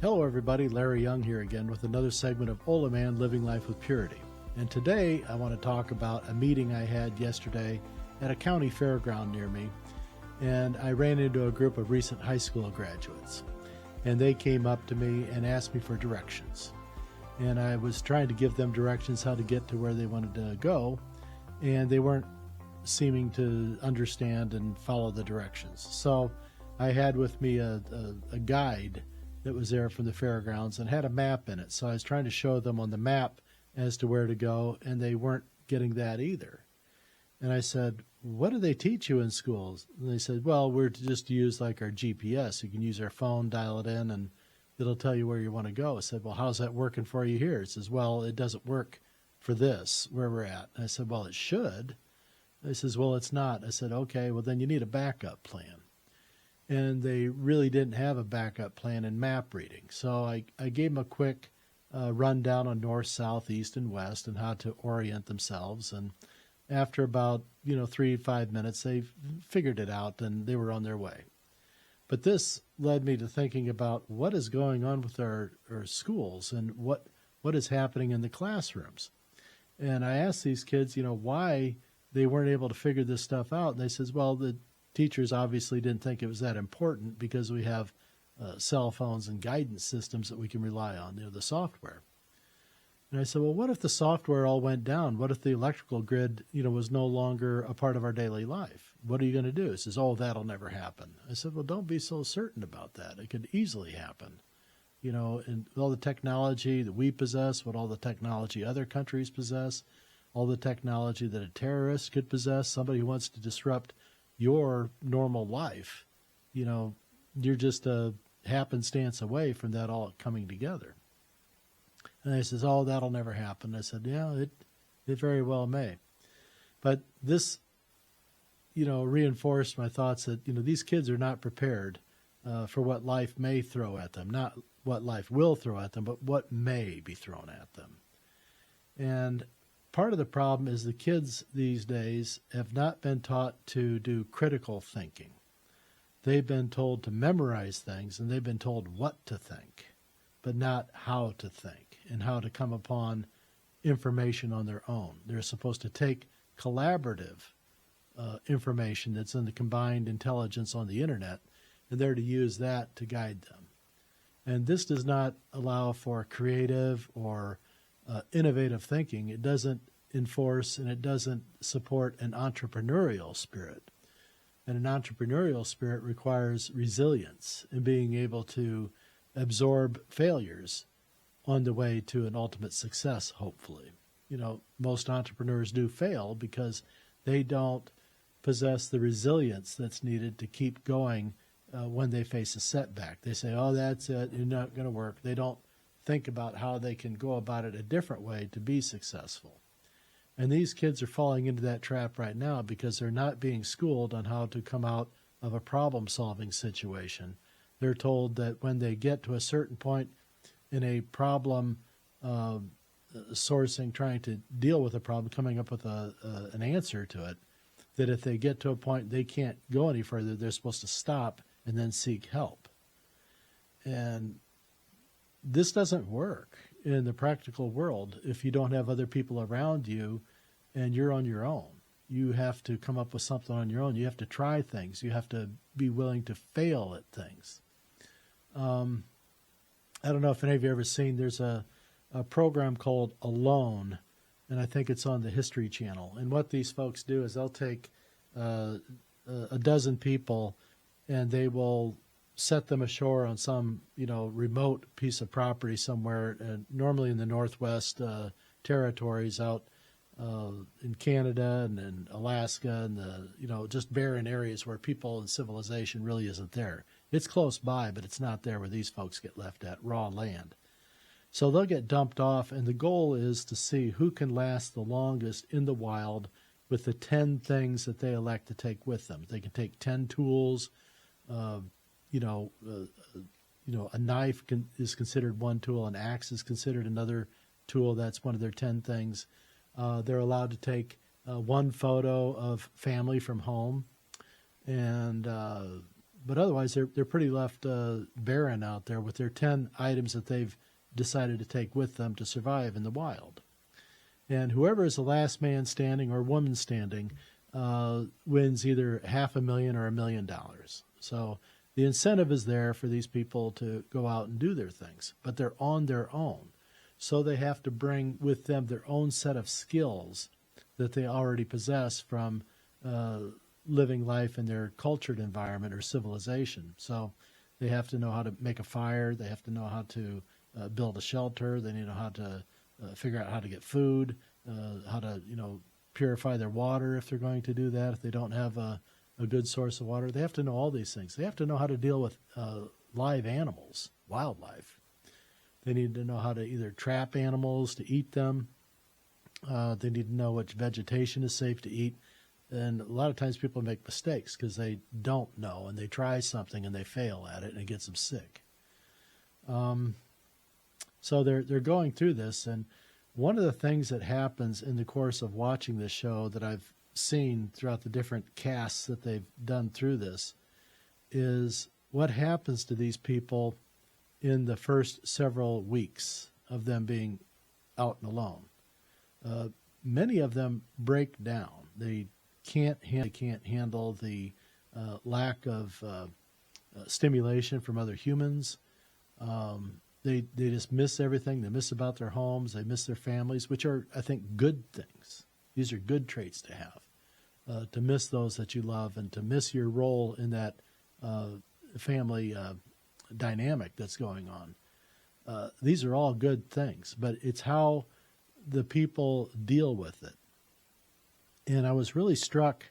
Hello everybody, Larry Young here again with another segment of OLaMan, Living Life with Purity. And today I want to talk about a meeting I had yesterday at a county fairground near me. And I ran into a group of recent high school graduates. And they came up to me and asked me for directions. And I was trying to give them directions how to get to where they wanted to go. And they weren't seeming to understand and follow the directions. So I had with me a guide that was there from the fairgrounds and had a map in it. So I was trying to show them on the map as to where to go, and they weren't getting that either. And I said, what do they teach you in schools? And they said, well, we're to just use like our GPS. You can use our phone, dial it in, and it'll tell you where you want to go. I said, well, how's that working for you here? It says, well, it doesn't work for this, where we're at. And I said, well, it should. He says, well, it's not. I said, okay, well, then you need a backup plan. And they really didn't have a backup plan in map reading. So I gave them a quick rundown on north, south, east, and west and how to orient themselves. And after about 3 to 5 minutes, they figured it out and they were on their way. But this led me to thinking about what is going on with our schools and what is happening in the classrooms. And I asked these kids, why they weren't able to figure this stuff out. And they says, well, the teachers obviously didn't think it was that important because we have cell phones and guidance systems that we can rely on, the software. And I said, well, what if the software all went down? What if the electrical grid, was no longer a part of our daily life? What are you going to do? He says, oh, that'll never happen. I said, well, don't be so certain about that. It could easily happen. And all the technology that we possess, what all the technology other countries possess, all the technology that a terrorist could possess, somebody who wants to disrupt your normal life, you're just a happenstance away from that all coming together. And I says, oh, that'll never happen. I said, yeah, it very well may. But this, reinforced my thoughts that, these kids are not prepared for what life may throw at them, not what life will throw at them, but what may be thrown at them. And part of the problem is the kids these days have not been taught to do critical thinking. They've been told to memorize things, and they've been told what to think, but not how to think and how to come upon information on their own. They're supposed to take collaborative information that's in the combined intelligence on the internet, and they're to use that to guide them. And this does not allow for creative or innovative thinking. It doesn't enforce and it doesn't support an entrepreneurial spirit. And an entrepreneurial spirit requires resilience and being able to absorb failures on the way to an ultimate success, hopefully. Most entrepreneurs do fail because they don't possess the resilience that's needed to keep going when they face a setback. They say, oh, that's it, you're not going to work. They don't think about how they can go about it a different way to be successful. And these kids are falling into that trap right now because they're not being schooled on how to come out of a problem-solving situation. They're told that when they get to a certain point in a problem sourcing, trying to deal with a problem, coming up with an answer to it, that if they get to a point they can't go any further, they're supposed to stop and then seek help. And this doesn't work in the practical world if you don't have other people around you and you're on your own. You have to come up with something on your own. You have to try things. You have to be willing to fail at things. I don't know if any of you have ever seen, there's a program called Alone, and I think it's on the History Channel. And what these folks do is they'll take a dozen people and they will set them ashore on some, remote piece of property somewhere, normally in the Northwest territories out in Canada and in Alaska and just barren areas where people and civilization really isn't there. It's close by, but it's not there where these folks get left at, raw land. So they'll get dumped off, and the goal is to see who can last the longest in the wild with the 10 things that they elect to take with them. They can take 10 tools. A knife is considered one tool. An axe is considered another tool. That's one of their 10 things. They're allowed to take one photo of family from home, and But otherwise, they're pretty left barren out there with their 10 items that they've decided to take with them to survive in the wild. And whoever is the last man standing or woman standing wins either $500,000 or $1 million. So the incentive is there for these people to go out and do their things, but they're on their own. So they have to bring with them their own set of skills that they already possess from living life in their cultured environment or civilization. So they have to know how to make a fire. They have to know how to build a shelter. They need to know how to figure out how to get food, how to, purify their water if they're going to do that. If they don't have a good source of water, they have to know all these things. They have to know how to deal with live animals, wildlife. They need to know how to either trap animals to eat them. They need to know which vegetation is safe to eat. And a lot of times people make mistakes because they don't know, and they try something and they fail at it, and it gets them sick. So they're going through this, and one of the things that happens in the course of watching this show that I've seen throughout the different casts that they've done through this is what happens to these people in the first several weeks of them being out and alone. Many of them break down. They can't handle the lack of stimulation from other humans. They just miss everything. They miss about their homes. They miss their families, which are, I think, good things. These are good traits to have, to miss those that you love and to miss your role in that family dynamic that's going on. These are all good things, but it's how the people deal with it. And I was really struck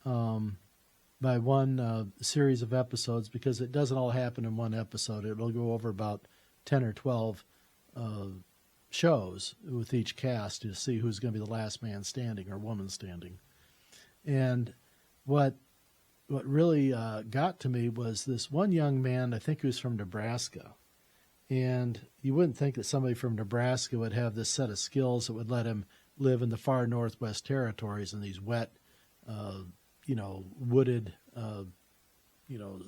by one series of episodes, because it doesn't all happen in one episode. It will go over about 10 or 12 shows with each cast to see who's going to be the last man standing or woman standing. And what really got to me was this one young man, I think he was from Nebraska. And you wouldn't think that somebody from Nebraska would have this set of skills that would let him live in the far Northwest Territories in these wet, wooded,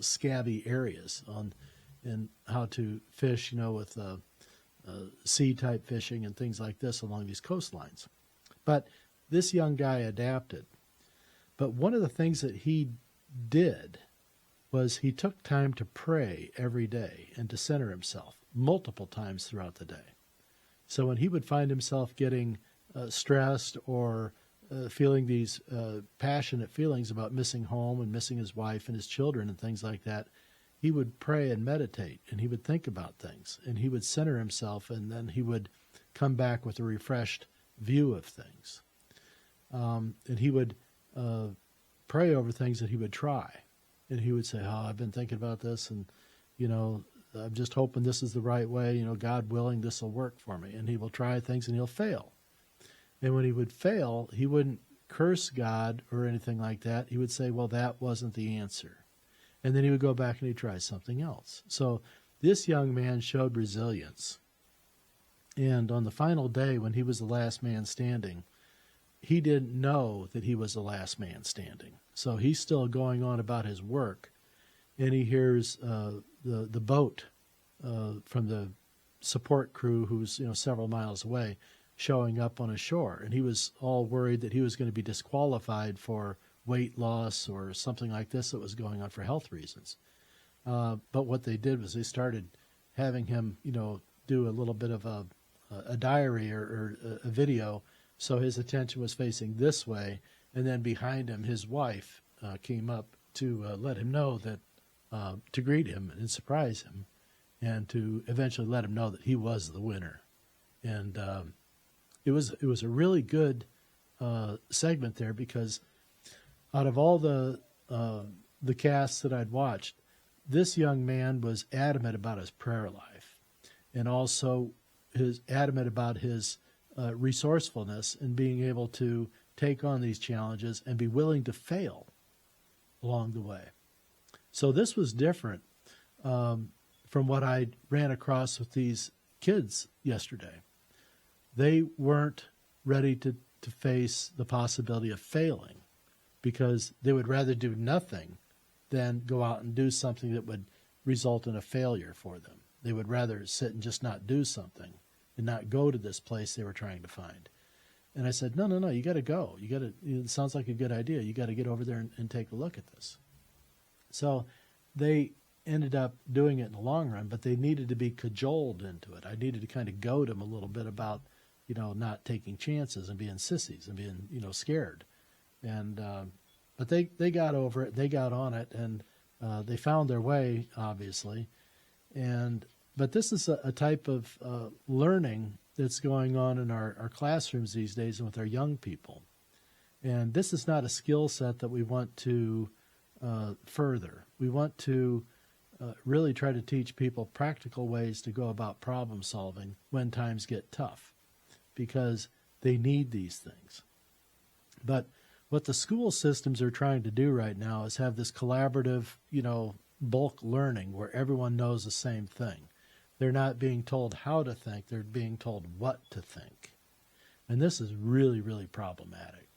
scabby areas and how to fish, with sea-type fishing and things like this along these coastlines. But this young guy adapted. But one of the things that he did was he took time to pray every day and to center himself multiple times throughout the day. So when he would find himself getting stressed or feeling these passionate feelings about missing home and missing his wife and his children and things like that, he would pray and meditate, and he would think about things, and he would center himself, and then he would come back with a refreshed view of things. And he would pray over things that he would try. And he would say, I've been thinking about this, and, I'm just hoping this is the right way. God willing, this will work for me. And he will try things, and he'll fail. And when he would fail, he wouldn't curse God or anything like that. He would say, well, that wasn't the answer. And then he would go back and he'd try something else. So this young man showed resilience. And on the final day, when he was the last man standing, he didn't know that he was the last man standing. So he's still going on about his work. And he hears the boat from the support crew, who's several miles away, showing up on a shore. And he was all worried that he was going to be disqualified for weight loss or something like this that was going on for health reasons. But what they did was they started having him, do a little bit of a diary or a video, so his attention was facing this way, and then behind him his wife came up to let him know that, to greet him and surprise him, and to eventually let him know that he was the winner. And it was a really good segment there, because out of all the casts that I'd watched, this young man was adamant about his prayer life, and also adamant about his resourcefulness and being able to take on these challenges and be willing to fail along the way. So this was different from what I ran across with these kids yesterday. They weren't ready to face the possibility of failing, because they would rather do nothing than go out and do something that would result in a failure for them. They would rather sit and just not do something and not go to this place they were trying to find. And I said, no, you got to go. It sounds like a good idea. You got to get over there and take a look at this. So they ended up doing it in the long run, but they needed to be cajoled into it. I needed to kind of goad them a little bit about, not taking chances and being sissies and being, scared. And but they got over it. They got on it, and they found their way, obviously. But this is a type of learning that's going on in our classrooms these days and with our young people. And this is not a skill set that we want to further. We want to really try to teach people practical ways to go about problem solving when times get tough, because they need these things. But what the school systems are trying to do right now is have this collaborative, bulk learning where everyone knows the same thing. They're not being told how to think, they're being told what to think. And this is really, really problematic.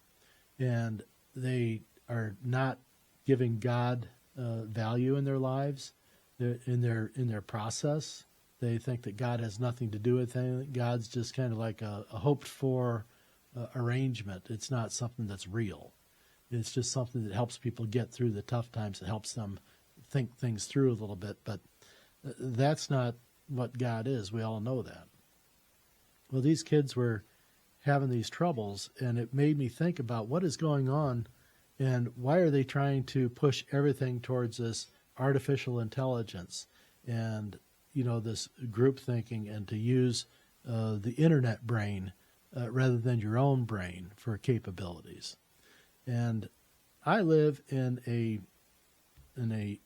And they are not giving God value in their lives, in their process. They think that God has nothing to do with anything. God's just kind of like a hoped-for arrangement. It's not something that's real. It's just something that helps people get through the tough times. It helps them think things through a little bit. But that's not what God is. We all know that. Well, these kids were having these troubles, and it made me think about what is going on and why are they trying to push everything towards this artificial intelligence and, this group thinking, and to use the internet brain rather than your own brain for capabilities. And I live in a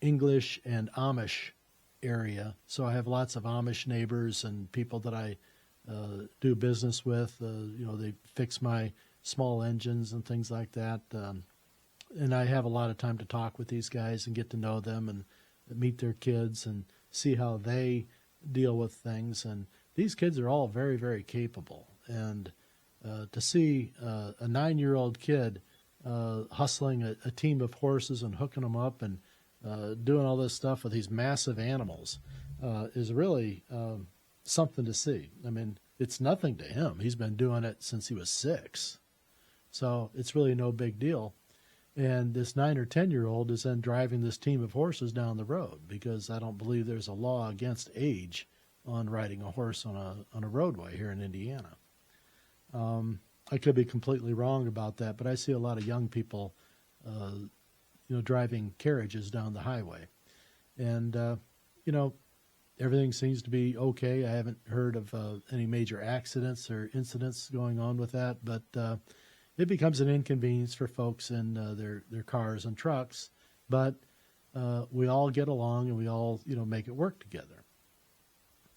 English and Amish area, so I have lots of Amish neighbors and people that I do business with. They fix my small engines and things like that. And I have a lot of time to talk with these guys and get to know them and meet their kids and see how they deal with things. And these kids are all very, very capable. And to see a 9-year-old kid hustling a team of horses and hooking them up and doing all this stuff with these massive animals is really something to see. I mean, it's nothing to him. He's been doing it since he was 6. So it's really no big deal. And this 9 or 10-year-old is then driving this team of horses down the road, because I don't believe there's a law against age on riding a horse on a roadway here in Indiana. I could be completely wrong about that, but I see a lot of young people, driving carriages down the highway. And, everything seems to be okay. I haven't heard of any major accidents or incidents going on with that, but it becomes an inconvenience for folks in their cars and trucks. But we all get along and we all, make it work together.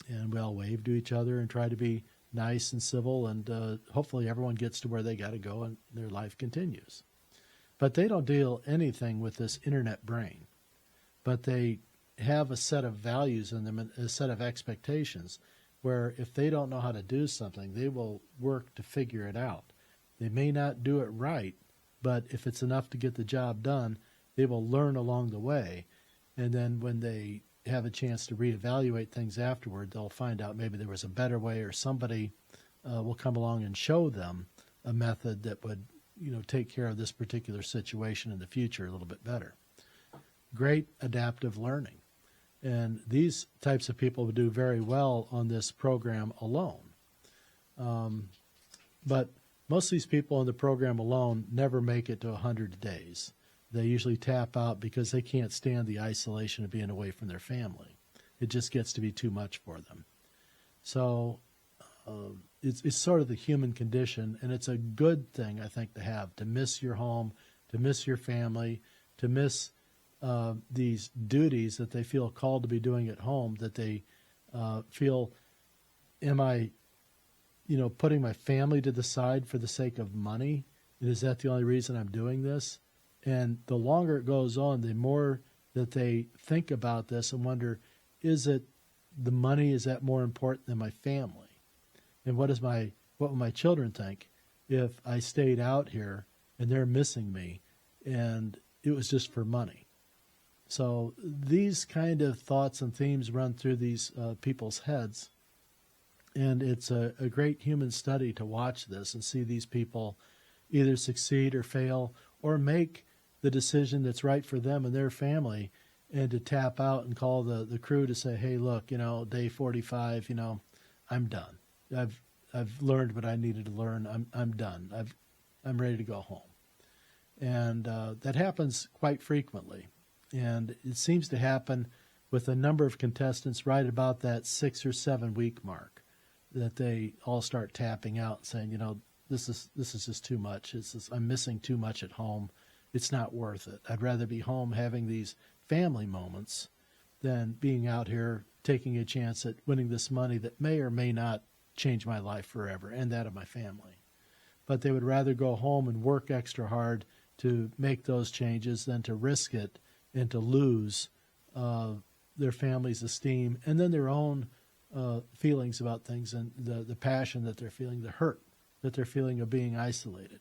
And we all wave to each other and try to be nice and civil, and hopefully everyone gets to where they got to go and their life continues. But they don't deal anything with this internet brain. But they have a set of values in them, and a set of expectations, where if they don't know how to do something, they will work to figure it out. They may not do it right, but if it's enough to get the job done, they will learn along the way. And then when they have a chance to reevaluate things afterward, they'll find out maybe there was a better way, or somebody will come along and show them a method that would, take care of this particular situation in the future a little bit better. Great adaptive learning. And these types of people would do very well on this program alone. But most of these people in the program alone never make it to 100 days. They usually tap out because they can't stand the isolation of being away from their family. It just gets to be too much for them. So it's sort of the human condition, and it's a good thing, I think, to have, to miss your home, to miss your family, to miss these duties that they feel called to be doing at home, that they feel, am I, putting my family to the side for the sake of money? And is that the only reason I'm doing this? And the longer it goes on, the more that they think about this and wonder, is it the money, is that more important than my family? And what will my children think if I stayed out here and they're missing me and it was just for money? So these kind of thoughts and themes run through these people's heads. And it's a great human study to watch this and see these people either succeed or fail or make the decision that's right for them and their family, and to tap out and call the crew to say, hey, look, day 45, I'm done. I've learned what I needed to learn. I'm done. I'm ready to go home. And that happens quite frequently. And it seems to happen with a number of contestants right about that 6 or 7 week mark, that they all start tapping out and saying, this is just too much. I'm missing too much at home. It's not worth it. I'd rather be home having these family moments than being out here taking a chance at winning this money that may or may not change my life forever and that of my family. But they would rather go home and work extra hard to make those changes than to risk it and to lose their family's esteem and then their own feelings about things, and the passion that they're feeling, the hurt that they're feeling of being isolated.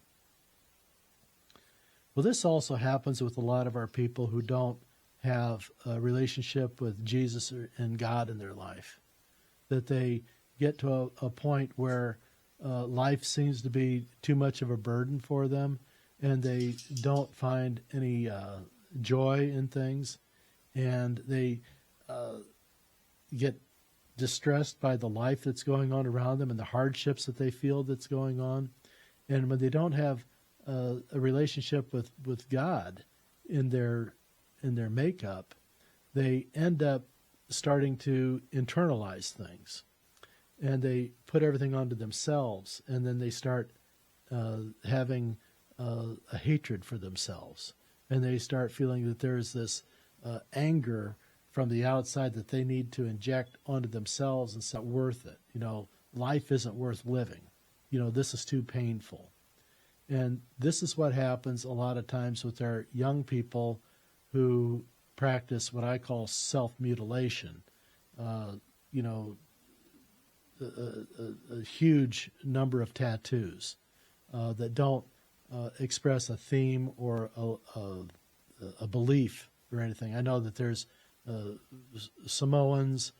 Well, this also happens with a lot of our people who don't have a relationship with Jesus and God in their life, that they get to a point where life seems to be too much of a burden for them, and they don't find any joy in things, and they get distressed by the life that's going on around them and the hardships that they feel that's going on. And when they don't have a relationship with God in their makeup, they end up starting to internalize things, and they put everything onto themselves, and then they start having a hatred for themselves, and they start feeling that there's this anger from the outside that they need to inject onto themselves, and it's not worth it. Life isn't worth living. This is too painful. And this is what happens a lot of times with our young people who practice what I call self-mutilation. A huge number of tattoos that don't express a theme or a belief or anything. I know that there's Samoans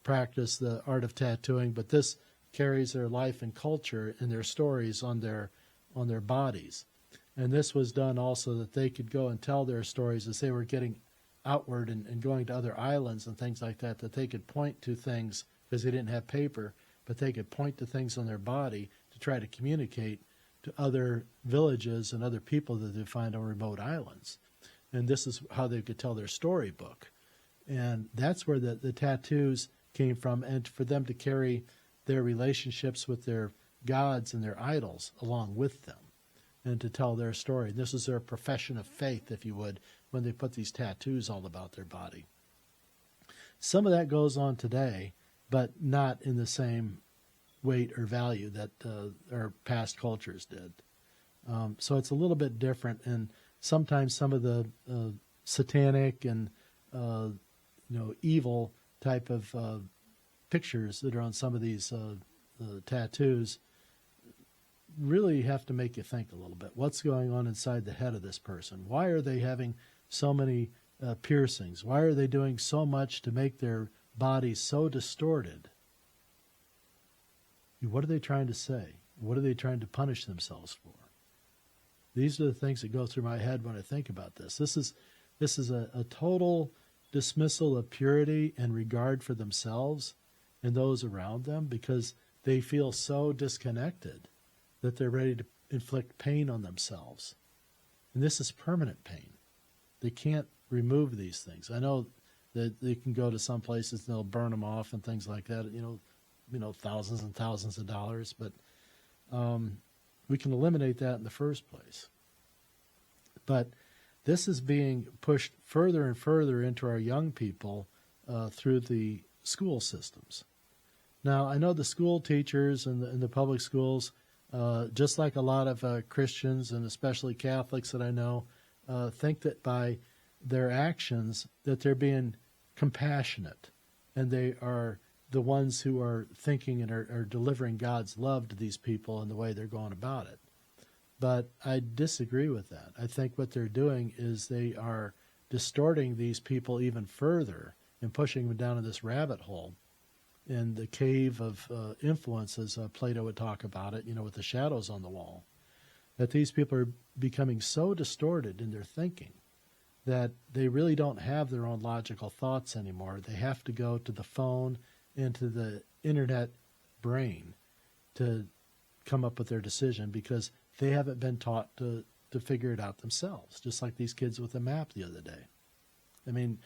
practice the art of tattooing, but this carries their life and culture and their stories on their bodies. And this was done also that they could go and tell their stories as they were getting outward and going to other islands and things like that, that they could point to things because they didn't have paper, but they could point to things on their body to try to communicate to other villages and other people that they find on remote islands. And this is how they could tell their storybook. And that's where the tattoos came from, and for them to carry their relationships with their gods and their idols along with them, and to tell their story. This is their profession of faith, if you would, when they put these tattoos all about their body. Some of that goes on today, but not in the same weight or value that our past cultures did. So it's a little bit different, and sometimes some of the satanic and evil type of pictures that are on some of these tattoos really have to make you think a little bit. What's going on inside the head of this person? Why are they having so many piercings? Why are they doing so much to make their bodies so distorted? What are they trying to say? What are they trying to punish themselves for? These are the things that go through my head when I think about this. This is a total dismissal of purity and regard for themselves and those around them, because they feel so disconnected that they're ready to inflict pain on themselves. And this is permanent pain. They can't remove these things. I know that they can go to some places and they'll burn them off and things like that, thousands and thousands of dollars, but we can eliminate that in the first place. But this is being pushed further and further into our young people through the school systems. Now, I know the school teachers and the public schools, just like a lot of Christians and especially Catholics that I know, think that by their actions that they're being compassionate, and they are the ones who are thinking and are delivering God's love to these people in the way they're going about it. But I disagree with that. I think what they're doing is they are distorting these people even further and pushing them down in this rabbit hole in the cave of influence, as Plato would talk about it, with the shadows on the wall, that these people are becoming so distorted in their thinking that they really don't have their own logical thoughts anymore. They have to go to the phone and to the internet brain to come up with their decision because they haven't been taught to figure it out themselves, just like these kids with the map the other day. I mean,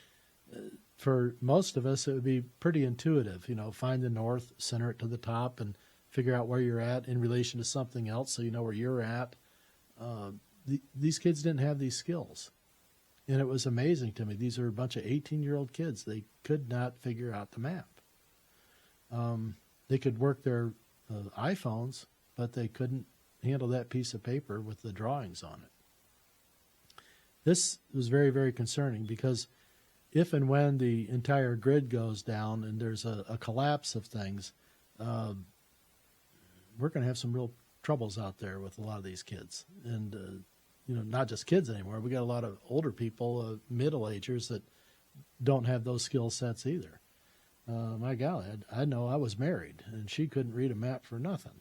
for most of us, it would be pretty intuitive, find the north, center it to the top, and figure out where you're at in relation to something else so you know where you're at. These kids didn't have these skills. And it was amazing to me. These are a bunch of 18-year-old kids. They could not figure out the map. They could work their iPhones, but they couldn't handle that piece of paper with the drawings on it. This was very, very concerning because if and when the entire grid goes down and there's a collapse of things, we're going to have some real troubles out there with a lot of these kids. And not just kids anymore. We got a lot of older people, middle-agers that don't have those skill sets either. My God, I know I was married, and she couldn't read a map for nothing.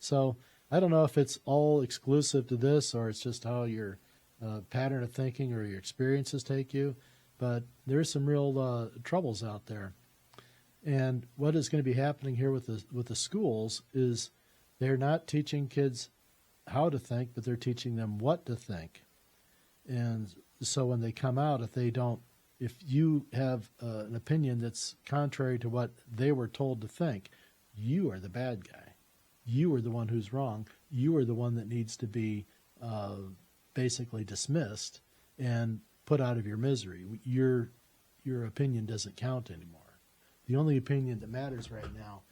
So I don't know if it's all exclusive to this or it's just how your pattern of thinking or your experiences take you, but there's some real troubles out there. And what is going to be happening here with the schools is they're not teaching kids how to think, but they're teaching them what to think. And so when they come out, if you have an opinion that's contrary to what they were told to think, you are the bad guy. You are the one who's wrong. You are the one that needs to be basically dismissed and put out of your misery. Your opinion doesn't count anymore. The only opinion that matters right now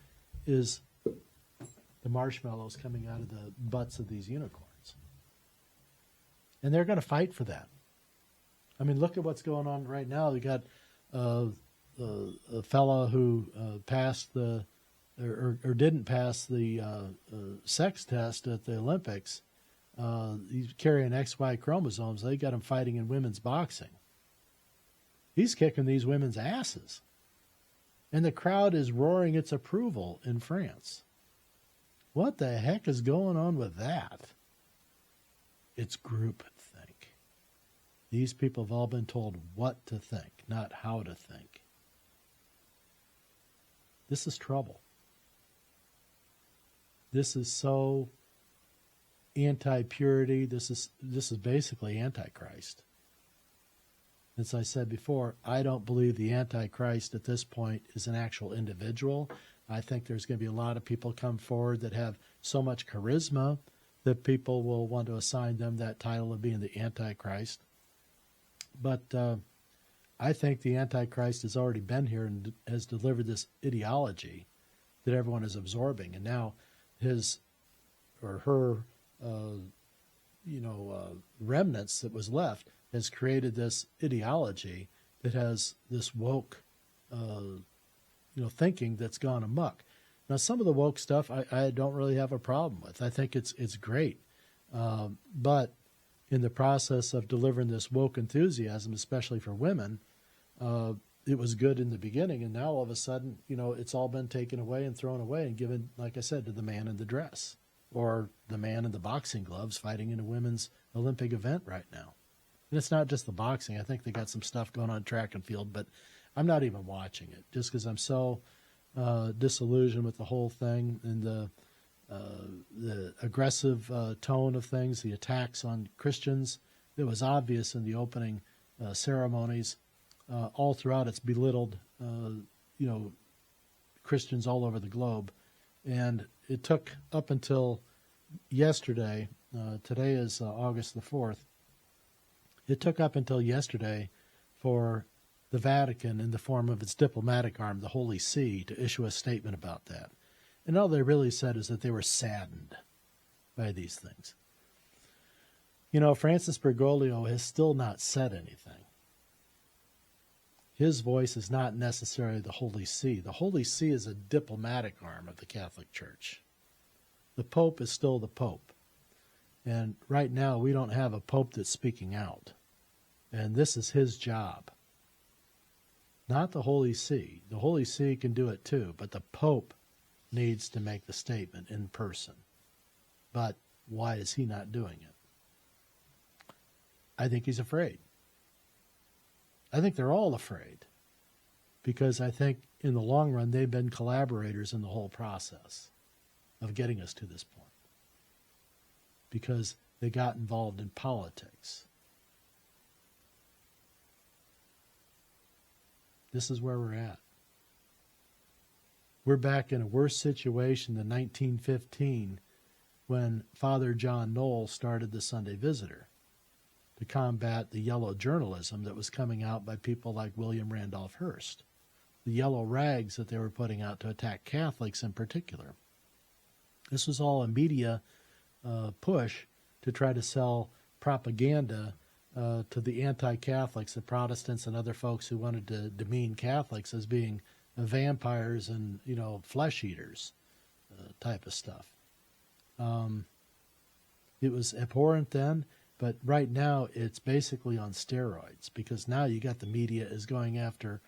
is the marshmallows coming out of the butts of these unicorns. And they're going to fight for that. I mean, look at what's going on right now. We got a fella who passed or didn't pass the sex test at the Olympics. He's carrying XY chromosomes. They got him fighting in women's boxing. He's kicking these women's asses. And the crowd is roaring its approval in France. What the heck is going on with that? It's groupthink. These people have all been told what to think, not how to think. This is trouble. This is so anti-purity. This is basically Antichrist. As I said before, I don't believe the Antichrist at this point is an actual individual. I think there's going to be a lot of people come forward that have so much charisma that people will want to assign them that title of being the Antichrist. But I think the Antichrist has already been here and has delivered this ideology that everyone is absorbing. And now his or her, remnants that was left has created this ideology that has this woke thinking that's gone amok. Now, some of the woke stuff I don't really have a problem with. I think it's great. But in the process of delivering this woke enthusiasm, especially for women, it was good in the beginning. And now all of a sudden, it's all been taken away and thrown away and given, like I said, to the man in the dress or the man in the boxing gloves fighting in a women's Olympic event right now. And it's not just the boxing. I think they got some stuff going on track and field, but I'm not even watching it just because I'm so disillusioned with the whole thing and the aggressive tone of things, the attacks on Christians. It was obvious in the opening ceremonies. All throughout, it's belittled, Christians all over the globe. And it took up until yesterday, today is August the 4th, it took up until yesterday for the Vatican, in the form of its diplomatic arm, the Holy See, to issue a statement about that. And all they really said is that they were saddened by these things. Francis Bergoglio has still not said anything. His voice is not necessarily the Holy See. The Holy See is a diplomatic arm of the Catholic Church. The Pope is still the Pope. And right now, we don't have a Pope that's speaking out. And this is his job, not the Holy See. The Holy See can do it too, but the Pope needs to make the statement in person. But why is he not doing it? I think he's afraid. I think they're all afraid, because I think in the long run they've been collaborators in the whole process of getting us to this point, because they got involved in politics. This is where we're at. We're back in a worse situation than 1915, when Father John Knoll started the Sunday Visitor to combat the yellow journalism that was coming out by people like William Randolph Hearst, the yellow rags that they were putting out to attack Catholics in particular. This was all a media push to try to sell propaganda to the anti-Catholics, the Protestants and other folks who wanted to demean Catholics as being vampires and, flesh eaters type of stuff. It was abhorrent then, but right now it's basically on steroids, because now you got the media is going after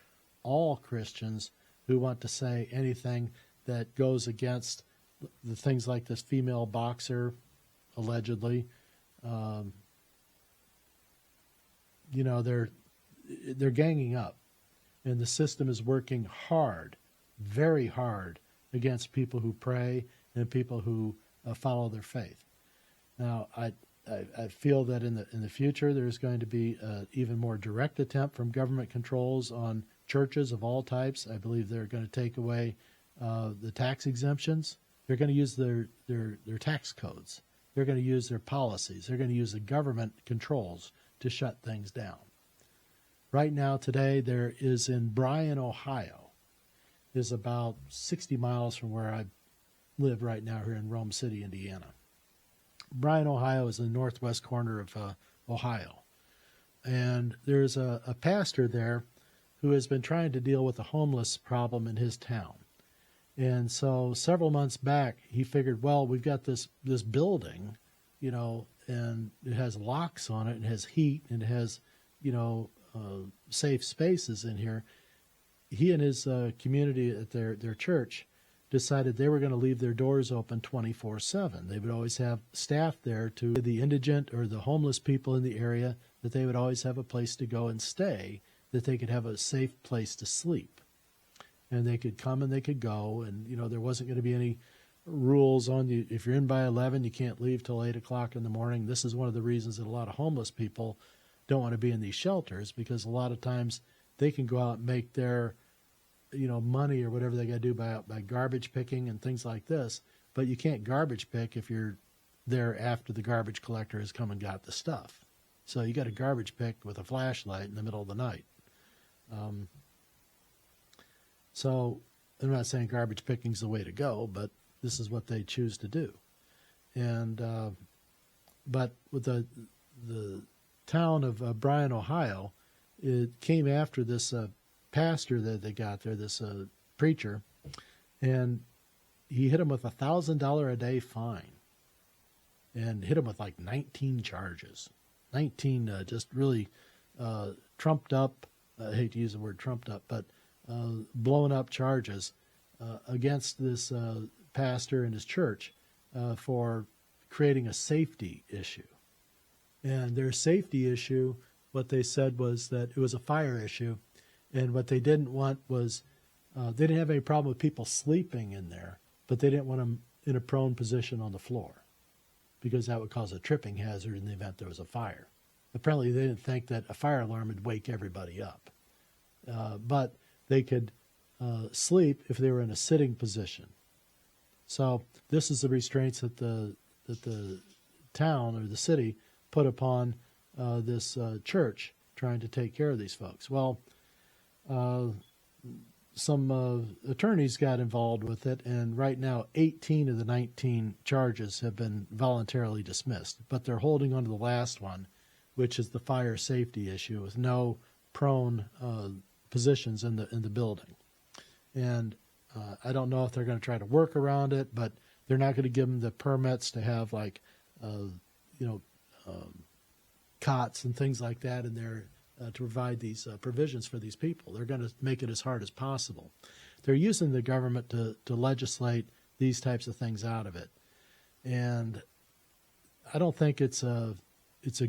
all Christians who want to say anything that goes against the things like this female boxer, allegedly. They're ganging up, and the system is working hard, very hard, against people who pray and people who follow their faith. Now, I feel that in the future there's going to be an even more direct attempt from government controls on churches of all types. I believe they're going to take away the tax exemptions. They're going to use their tax codes. They're going to use their policies. They're going to use the government controls to shut things down. Right now, today, there is in Bryan, Ohio, is about 60 miles from where I live right now here in Rome City, Indiana. Bryan, Ohio is in the northwest corner of Ohio. And there's a pastor there who has been trying to deal with the homeless problem in his town. And so several months back, he figured, well, we've got this building, and it has locks on it, and it has heat, and it has, safe spaces in here. He and his community at their church decided they were going to leave their doors open 24/7. They would always have staff there to the indigent or the homeless people in the area, that they would always have a place to go and stay, that they could have a safe place to sleep. And they could come and they could go, and there wasn't going to be any rules on you. If you're in by 11, you can't leave till 8 o'clock in the morning. This is one of the reasons that a lot of homeless people don't want to be in these shelters, because a lot of times they can go out and make their money or whatever they got to do by garbage picking and things like this. But you can't garbage pick if you're there after the garbage collector has come and got the stuff. So you got to garbage pick with a flashlight in the middle of the night. So I'm not saying garbage picking is the way to go, but this is what they choose to do. And but with the town of Bryan, Ohio, it came after this pastor that they got there, this preacher, and he hit him with $1,000 a day fine, and hit him with like 19 charges, 19 just really trumped up. I hate to use the word trumped up, but blown up charges against this pastor and his church for creating a safety issue. And their safety issue, what they said was that it was a fire issue, and what they didn't want was, they didn't have any problem with people sleeping in there, but they didn't want them in a prone position on the floor, because that would cause a tripping hazard in the event there was a fire. Apparently they didn't think that a fire alarm would wake everybody up. But they could sleep if they were in a sitting position. So this is the restraints that the town or the city put upon this church trying to take care of these folks. Well, some attorneys got involved with it, and right now 18 of the 19 charges have been voluntarily dismissed, but they're holding on to the last one, which is the fire safety issue with no prone positions in the building. And I don't know if they're going to try to work around it, but they're not going to give them the permits to have cots and things like that in their to provide these provisions for these people. They're going to make it as hard as possible. They're using the government to legislate these types of things out of it. And I don't think it's a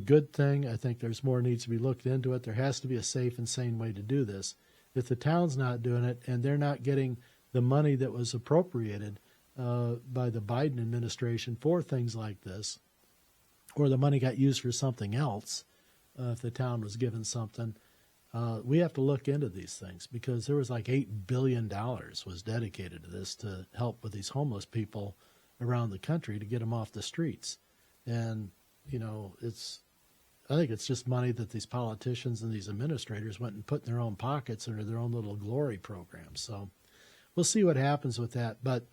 good thing. I think there's more needs to be looked into it. There has to be a safe and sane way to do this. If the town's not doing it and they're not getting the money that was appropriated by the Biden administration for things like this, or the money got used for something else, if the town was given something, we have to look into these things, because there was like $8 billion was dedicated to this to help with these homeless people around the country to get them off the streets. And, I think it's just money that these politicians and these administrators went and put in their own pockets under their own little glory programs. So we'll see what happens with that. But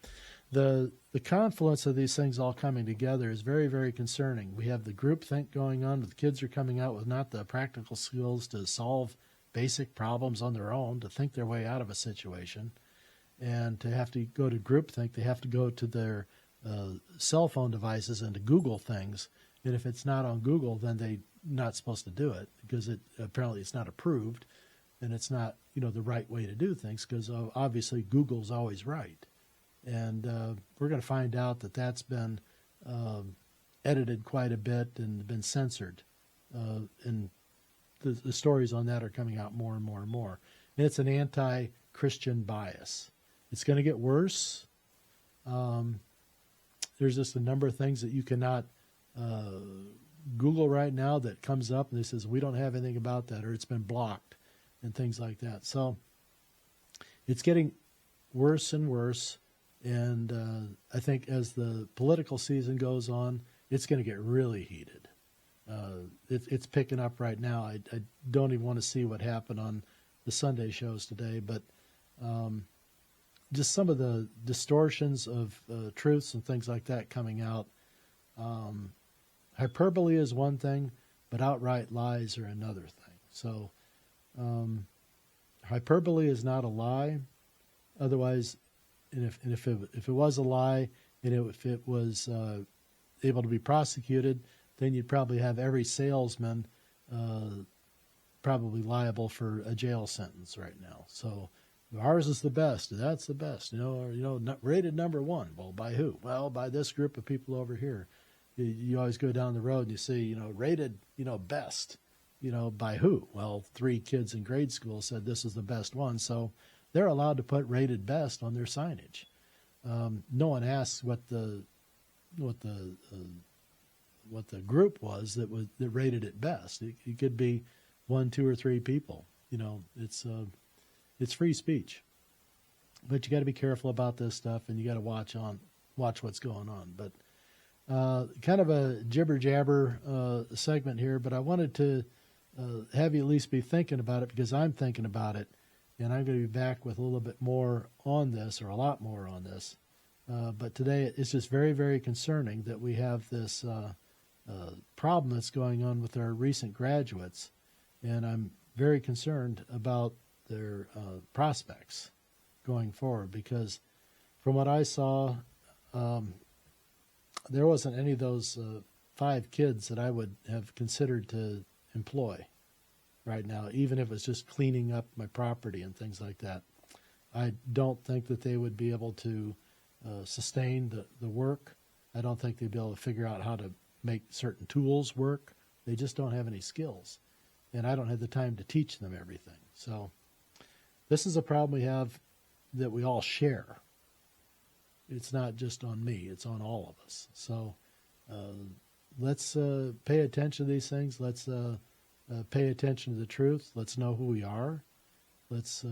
the confluence of these things all coming together is very, very concerning. We have the groupthink going on. The kids are coming out with not the practical skills to solve basic problems on their own, to think their way out of a situation. And to have to go to groupthink, they have to go to their cell phone devices and to Google things. And if it's not on Google, then they're not supposed to do it, because apparently it's not approved, and it's not the right way to do things, because obviously Google's always right. And we're going to find out that that's been edited quite a bit and been censored. And the stories on that are coming out more and more and more. And it's an anti-Christian bias. It's going to get worse. There's just a number of things that you cannot Google right now that comes up and it says, we don't have anything about that, or it's been blocked and things like that. So it's getting worse and worse. And I think as the political season goes on, it's going to get really heated. It's picking up right now. I don't even want to see what happened on the Sunday shows today, but just some of the distortions of truths and things like that coming out. Hyperbole is one thing, but outright lies are another thing. So hyperbole is not a lie. Otherwise, and if it was a lie, and if it was able to be prosecuted, then you'd probably have every salesman probably liable for a jail sentence right now. So ours is the best. That's the best. Rated number one. Well, by who? Well, by this group of people over here. You always go down the road and you see, rated, best. By who? Well, 3 kids in grade school said this is the best one, so they're allowed to put rated best on their signage. No one asks what the group was that rated it best. It could be 1, 2, or 3 people. It's free speech, but you got to be careful about this stuff, and you got to watch what's going on. But kind of a jibber jabber segment here, but I wanted to have you at least be thinking about it, because I'm thinking about it, and I'm going to be back with a little bit more on this, or a lot more on this. But today it's just very, very concerning that we have this problem that's going on with our recent graduates, and I'm very concerned about their prospects going forward, because from what I saw, there wasn't any of those 5 kids that I would have considered to employ right now, even if it's just cleaning up my property and things like that. I don't think that they would be able to sustain the work. I don't think they'd be able to figure out how to make certain tools work. They just don't have any skills. And I don't have the time to teach them everything. So this is a problem we have that we all share. It's not just on me. It's on all of us. So let's pay attention to these things. Let's pay attention to the truth. Let's know who we are. Let's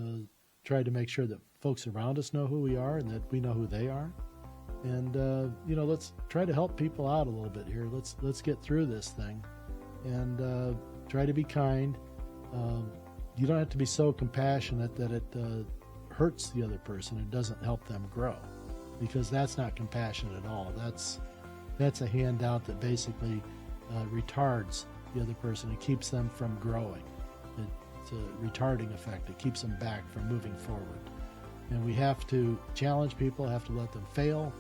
try to make sure that folks around us know who we are and that we know who they are. And, let's try to help people out a little bit here. Let's get through this thing and try to be kind. You don't have to be so compassionate that it hurts the other person. It doesn't help them grow, because that's not compassion at all. That's a handout that basically retards the other person. It keeps them from growing. It's a retarding effect. It keeps them back from moving forward. And we have to challenge people, have to let them fail,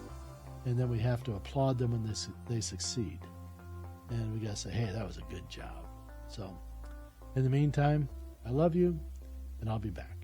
and then we have to applaud them when they succeed. And we got to say, hey, that was a good job. So In the meantime, I love you, and I'll be back.